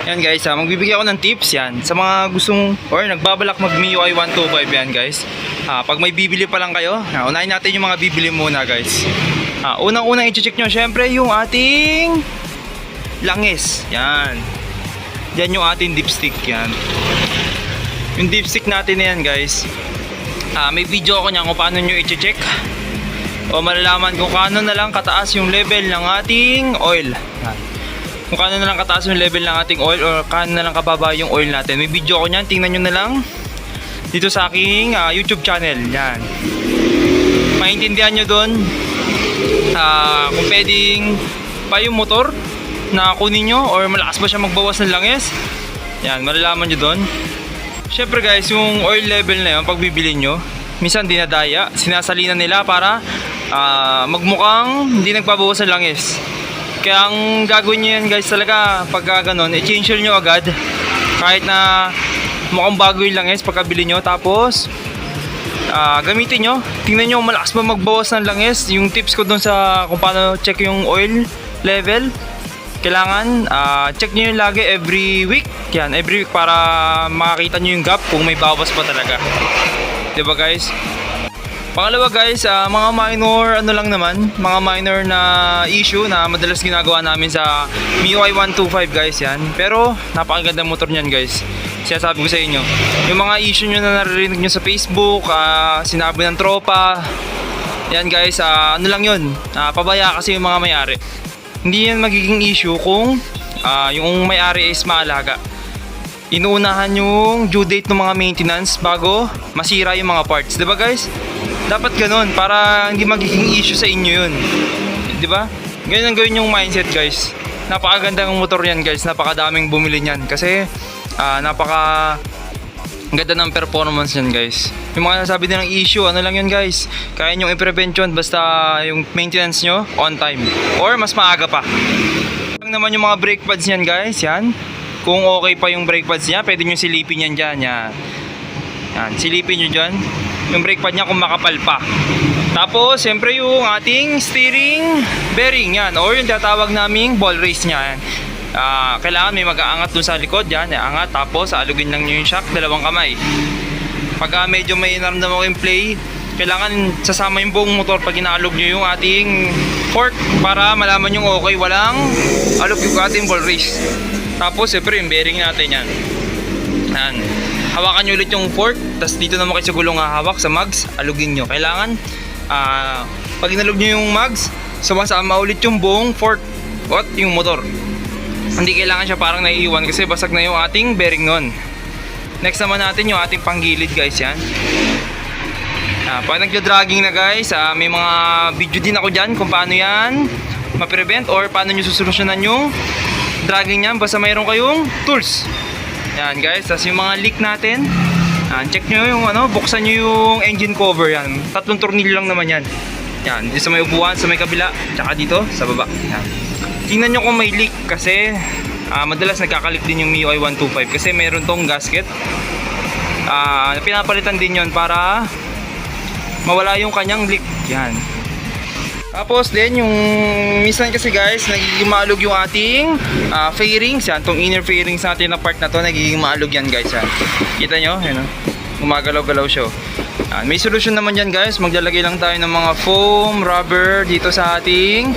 Yan guys, magbibigay ako ng tips yan sa mga gustong or nagbabalak mag MIUI 125 yan guys. Pag may bibili pa lang kayo, unahin natin yung mga bibili muna guys. Unang-unang i-check nyo syempre yung ating langis. Yan. Yan yung ating dipstick yan. Yung dipstick natin na yan guys. May video ako niyan kung paano nyo i-check o malalaman kung paano na lang kataas yung level ng ating oil. Yan. Kung kano na lang kataas yung level ng ating oil or kano na lang kababa yung oil natin. May video ko niyan, tingnan nyo na lang dito sa aking YouTube channel. Yan. Maintindihan nyo doon kung pwedeng pa yung motor na kunin nyo or malakas ba siya magbawas ng langis. Yan, malalaman nyo doon. Syempre guys, yung oil level na yun, pag bibili nyo, minsan dinadaya, sinasalinan nila para magmukhang hindi nagbabawas ng langis. Kaya ang gagawin nyo yan guys talaga pagka ganun, i-change nyo agad kahit na mukhang bago yung langis pagkabili nyo. Tapos gamitin nyo, tingnan nyo malakas ba magbawas ng langis. Yung tips ko dun sa kung paano check yung oil level, kailangan check nyo yun lagi every week. Yan, every week para makakita nyo yung gap kung may bawas pa talaga, diba guys? Pangalawa guys, mga minor lang naman, mga minor na issue na madalas ginagawa namin sa MIUI 125 guys yan. Pero napakaganda motor niyan guys. Sinasabi ko sa inyo, yung mga issue nyo na naririnig nyo sa Facebook, sinabi ng tropa, yan guys, ano lang yun, pabaya kasi yung mga may-ari. Hindi yan magiging issue kung yung may-ari is maalaga. Inuunahan yung due date ng mga maintenance bago masira yung mga parts, diba guys? Dapat ganun para hindi magiging issue sa inyo yun, diba? Ganyan ang gawin yung mindset guys. Napakaganda ng motor yan guys, napakadaming bumili niyan kasi napaka ganda ng performance yan guys. Yung mga nasabi din ng issue, ano lang yun guys, kaya nyo i-prevention basta yung maintenance nyo on time or mas maaga pa. Lang naman yung mga brake pads niyan guys, yan. Kung okay pa yung brake pads niya, pwede nyo silipin yan dyan, yan. Yan, silipin nyo dyan yung brake pad niya kung makapal pa. Tapos siyempre yung ating steering bearing yan, or yung tatawag naming ball race niya yan. Kailangan may mag-aangat dun sa likod yan, aangat, tapos alugin lang nyo yung shock, dalawang kamay. Pag medyo may naramdaman ko yung play, kailangan sasama yung buong motor pag inaalog nyo yung ating fork para malaman yung okay, walang alog yung ating ball race. Tapos siyempre yung bearing natin yan. Yan. Hawakan nyo ulit yung fork, tapos dito naman kayo sa gulong hawak sa mags, alugin nyo. Kailangan pag inalog nyo yung mags, sama-sama ulit yung buong fork at yung motor. Hindi kailangan siya parang naiiwan kasi basag na yung ating bearing nun. Next naman natin yung ating panggilid guys, yan. Pag nagda-dragging na guys, may mga video din ako dyan kung paano yan ma-prevent or paano nyo susolusyonan yung dragging yan basta mayroon kayong tools. Yan guys, tapos yung mga leak natin, check nyo yung buksan nyo yung engine cover yan. 3 tornilyo lang naman yan. Yan, dito sa may upuan, sa may kabila, tsaka dito sa baba. Yan. Tingnan nyo kung may leak kasi madalas nagkakalik din yung MIUI 125 kasi meron tong gasket. Pinapalitan din yon para mawala yung kanyang leak. Yan. Tapos din yung minsan kasi guys nagiging maalog yung ating fairings yan, tong inner fairings natin na part na to nagiging maalog yan guys yan. Kita nyo? Yan, gumagalaw-galaw siya. May solusyon naman yan guys, maglalagay lang tayo ng mga foam, rubber dito sa ating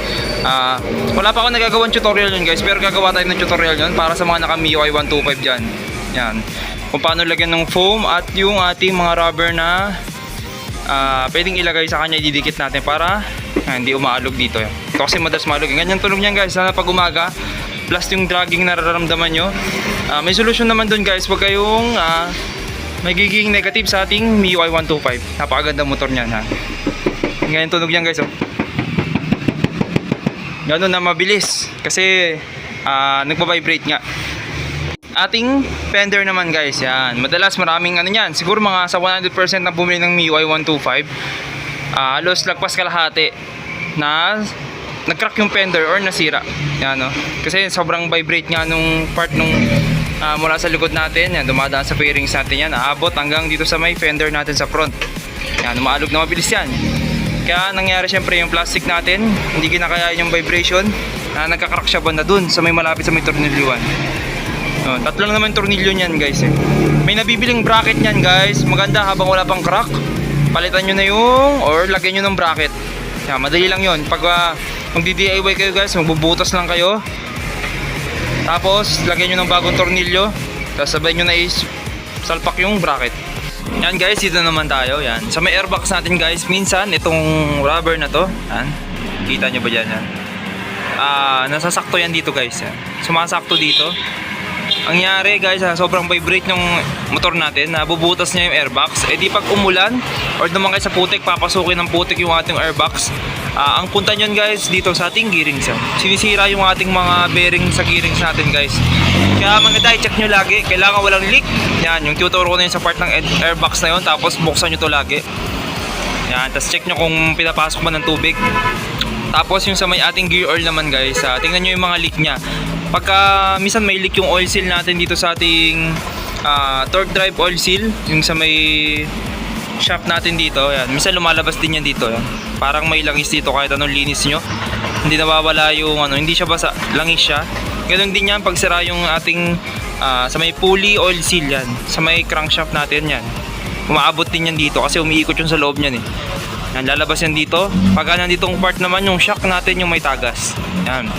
wala pa ako nagagawang tutorial yun guys, pero gagawa tayo ng tutorial yun para sa mga naka MIUI 125 dyan. Yan, kung paano lagyan ng foam at yung ating mga rubber na pwedeng ilagay sa kanya, didikit natin para hindi umaalog dito. Ito kasi madalas maalog. Ganyan tunog niyan guys, sana pag umaga plus yung dragging na nararamdaman nyo. May solusyon naman dun guys, wag kayong magiging negative sa ating MIUI 125. Napakaganda motor niyan ha. Ganyan tunog niyan guys Ganun na mabilis kasi nagpa-vibrate nga. Ating fender naman guys, yan. Madalas maraming niyan, siguro mga sa 100% na bumili ng MIUI 125, halos lagpas kalahati na nag-crack yung fender or nasira. Yan kasi sobrang vibrate nga nung part nung mula sa likod natin, yan, dumadaan sa fairings natin yan, aabot hanggang dito sa may fender natin sa front. Yan, umaalog na mabilis yan. Kaya nangyari syempre yung plastic natin, hindi kinakaya yung vibration, nagka-crack siya banda dun sa may malapit sa may tornilyuan. No, tatlo lang naman tornilyo niyan guys eh. May nabibiling bracket niyan guys. Maganda habang wala pang crack. Palitan nyo na yung or lagyan nyo ng bracket. Yan, madali lang yon. Pag magdi-DIY kayo guys, magbubutas lang kayo. Tapos lagyan nyo ng bagong tornilyo. Tapos sabay nyo na salpak yung bracket. Yan guys, dito naman tayo. Yan. Sa may airbox natin guys, minsan itong rubber na to, yan. Kita nyo ba dyan? Yan. Nasasakto yan dito guys. Yan. Sumasakto dito. Ang nangyari guys, sobrang vibrate ng motor natin, nabubutas niya yung airbox. Eh di pag umulan or naman kayo sa putik, papasukin ng putik yung ating airbox. Ang punta niyan guys dito sa ating gearings. Sinisira yung ating mga bearing sa gearings natin guys. Kaya maganda i-check nyo lagi, kailangan walang leak. Yan, yung tuturo ko na yun sa part ng airbox na yun. Tapos buksan nyo to lagi. Yan, tapos check nyo kung pinapasok ba ng tubig. Tapos yung sa may ating gear oil naman guys, tingnan nyo yung mga leak nya. Pagka minsan may leak yung oil seal natin dito sa ating torque drive oil seal, yung sa may shaft natin dito, yan. Minsan lumalabas din yan dito, yan. Parang may langis dito kahit anong linis nyo. Hindi nawawala yung hindi siya basa, langis siya. Ganun din yan pag sira yung ating sa may pulley oil seal yan. Sa may crankshaft natin yan. Umaabot din yan dito kasi umiikot yung sa loob niyan eh. Yan, lalabas yan dito. Pag nanditong part naman yung shock natin yung may tagas. Yan.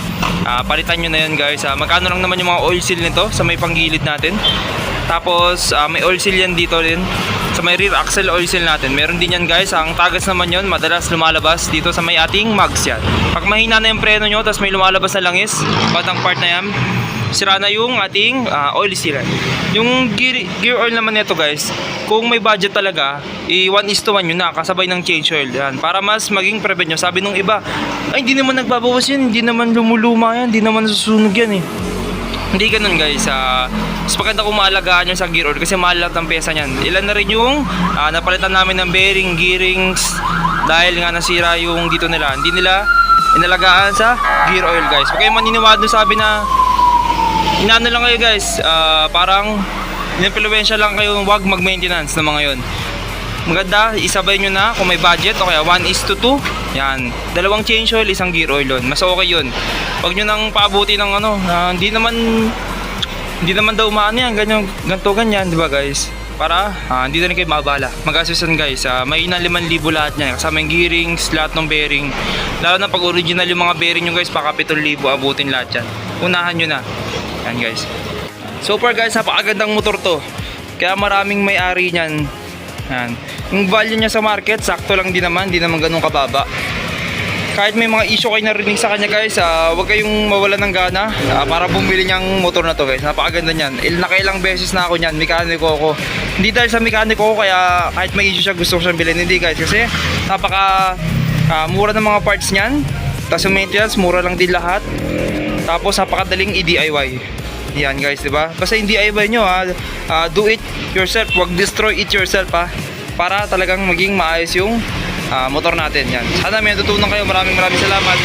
Palitan nyo na yan guys. Magkano lang naman yung mga oil seal nito sa may panggilid natin. Tapos may oil seal yan dito rin. Sa may rear axle oil seal natin. Meron din yan guys. Ang tagas naman yun madalas lumalabas dito sa may ating mags yan. Pag mahina na yung preno nyo tapos may lumalabas na langis, batang part na yan, sira na yung ating oil seal. Yung gear oil naman nito guys, kung may budget talaga, 1:1 yun na, kasabay ng change oil yan. Para mas maging prevent nyo. Sabi nung iba, ay hindi naman nagbabawas yan, hindi naman lumuluma yan, hindi naman nasusunog yan eh. Hindi ganun guys. Mas maganda kung maalagaan nyo sa gear oil kasi mahal lang ang pesa nyan. Ilan na rin yung napalitan namin ng bearing, gearings, dahil nga nasira yung dito nila. Hindi nila inalagaan sa gear oil guys. Huwag kayong maniniwala doon, sabi na inaano lang kayo guys, parang in-influensya lang kayo, wag mag-maintenance ng mga yon. Maganda, isabay nyo na kung may budget o kaya 1:2. Yan, dalawang change oil, isang gear oil yun. Mas okay yun. Wag nyo nang paabuti ng hindi naman daw umaano yan, ganyan, di ba guys? Para hindi na rin kayo mabala. Mag-assistan guys, may na 5,000 lahat yan. Kasama yung gearings, lahat ng bearing. Lalo na pag original yung mga bearing nyo guys, paka 7,000 abutin lahat yan. Unahan nyo na. Yan guys. So far guys, napakagandang motor to. Kaya maraming may-ari niyan. Yan. Yung value niya sa market, sakto lang din naman, di naman ganun kababa. Kahit may mga issue kayo narinig sa kanya guys, huwag kayong mawalan ng gana para bumili niyang motor na to guys. Napakaganda niyan. Nakailang beses na ako niyan, mekaniko ako. Hindi dahil sa mekaniko ko kaya kahit may issue siya gusto ko siyang bilhin. Hindi guys, kasi napaka mura ng mga parts niyan. Tapos yung maintenance, mura lang din lahat. Tapos napakadaling i-DIY. Yan guys, di ba? Basta yung DIY nyo do it yourself, wag destroy it yourself para talagang maging maayos yung motor natin. Yan. Sana may natutunan kayo. Maraming salamat.